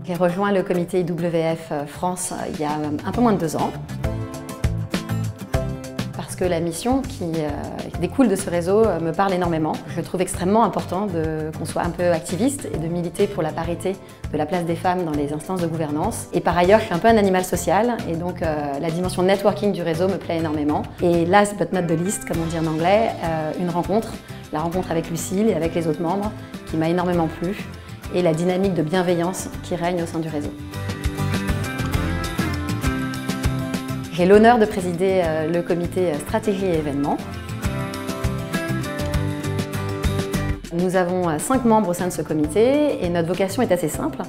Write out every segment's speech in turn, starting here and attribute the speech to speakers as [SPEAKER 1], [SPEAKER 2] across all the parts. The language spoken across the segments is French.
[SPEAKER 1] J'ai rejoint le comité IWF France il y a un peu moins de 2 ans. Parce que la mission qui découle de ce réseau me parle énormément. Je trouve extrêmement important qu'on soit un peu activiste et de militer pour la parité de la place des femmes dans les instances de gouvernance. Et par ailleurs, je suis un peu un animal social et donc la dimension networking du réseau me plaît énormément. Et last but not the least, comme on dit en anglais, une rencontre, la rencontre avec Lucille et avec les autres membres qui m'a énormément plu et la dynamique de bienveillance qui règne au sein du réseau. J'ai l'honneur de présider le comité stratégie et événements. Nous avons 5 membres au sein de ce comité et notre vocation est assez simple,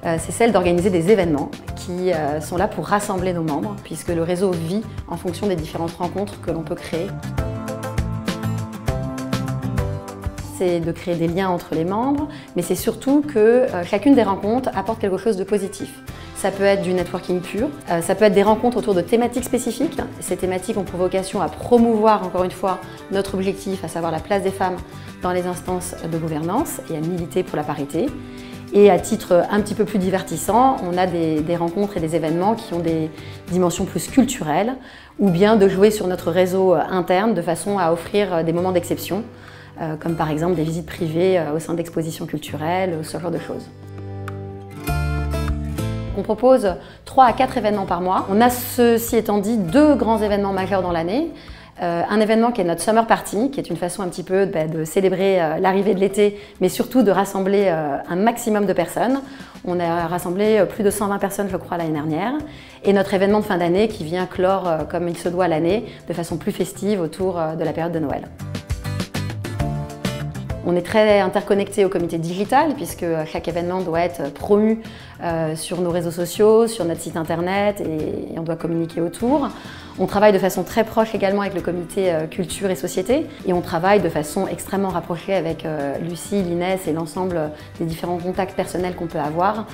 [SPEAKER 1] c'est celle d'organiser des événements qui sont là pour rassembler nos membres puisque le réseau vit en fonction des différentes rencontres que l'on peut créer. C'est de créer des liens entre les membres, mais c'est surtout que chacune des rencontres apporte quelque chose de positif. Ça peut être du networking pur, ça peut être des rencontres autour de thématiques spécifiques. Ces thématiques ont pour vocation à promouvoir, encore une fois, notre objectif, à savoir la place des femmes dans les instances de gouvernance et à militer pour la parité. Et à titre un petit peu plus divertissant, on a des rencontres et des événements qui ont des dimensions plus culturelles ou bien de jouer sur notre réseau interne de façon à offrir des moments d'exception, comme par exemple des visites privées au sein d'expositions culturelles, ce genre de choses. On propose 3 à 4 événements par mois. On a, ceci étant dit, 2 grands événements majeurs dans l'année. Un événement qui est notre Summer Party, qui est une façon un petit peu de célébrer l'arrivée de l'été, mais surtout de rassembler un maximum de personnes. On a rassemblé plus de 120 personnes, je crois, l'année dernière. Et notre événement de fin d'année qui vient clore, comme il se doit l'année, de façon plus festive autour de la période de Noël. On est très interconnecté au comité digital puisque chaque événement doit être promu sur nos réseaux sociaux, sur notre site internet et on doit communiquer autour. On travaille de façon très proche également avec le comité culture et société et on travaille de façon extrêmement rapprochée avec Lucie, Inès et l'ensemble des différents contacts personnels qu'on peut avoir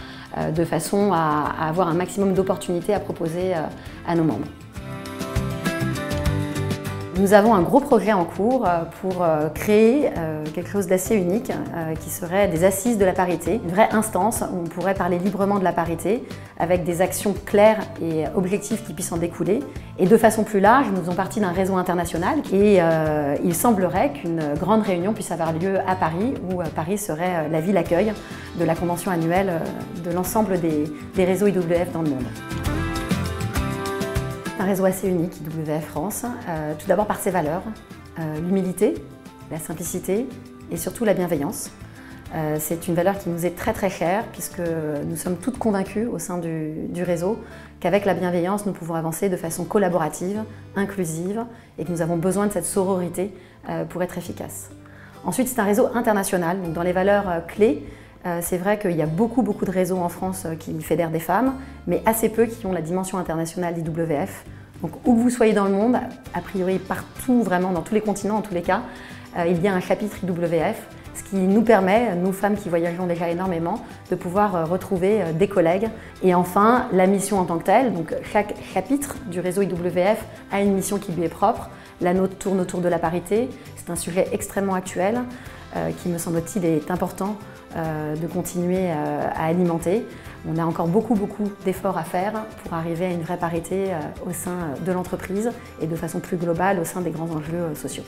[SPEAKER 1] de façon à avoir un maximum d'opportunités à proposer à nos membres. Nous avons un gros projet en cours pour créer quelque chose d'assez unique qui serait des assises de la parité, une vraie instance où on pourrait parler librement de la parité avec des actions claires et objectifs qui puissent en découler. Et de façon plus large, nous faisons partie d'un réseau international et il semblerait qu'une grande réunion puisse avoir lieu à Paris où Paris serait la ville accueil de la convention annuelle de l'ensemble des réseaux IWF dans le monde. Un réseau assez unique, IWF France, tout d'abord par ses valeurs, l'humilité, la simplicité et surtout la bienveillance. C'est une valeur qui nous est très très chère puisque nous sommes toutes convaincues au sein du réseau qu'avec la bienveillance nous pouvons avancer de façon collaborative, inclusive et que nous avons besoin de cette sororité pour être efficace. Ensuite c'est un réseau international, donc dans les valeurs clés, c'est vrai qu'il y a beaucoup de réseaux en France qui fédèrent des femmes, mais assez peu qui ont la dimension internationale d'IWF. Donc où que vous soyez dans le monde, a priori partout, vraiment dans tous les continents en tous les cas, il y a un chapitre IWF, ce qui nous permet, nous femmes qui voyageons déjà énormément, de pouvoir retrouver des collègues. Et enfin, la mission en tant que telle, donc chaque chapitre du réseau IWF a une mission qui lui est propre. La nôtre tourne autour de la parité, c'est un sujet extrêmement actuel qui me semble-t-il est important de continuer à alimenter. On a encore beaucoup d'efforts à faire pour arriver à une vraie parité au sein de l'entreprise et de façon plus globale au sein des grands enjeux sociaux.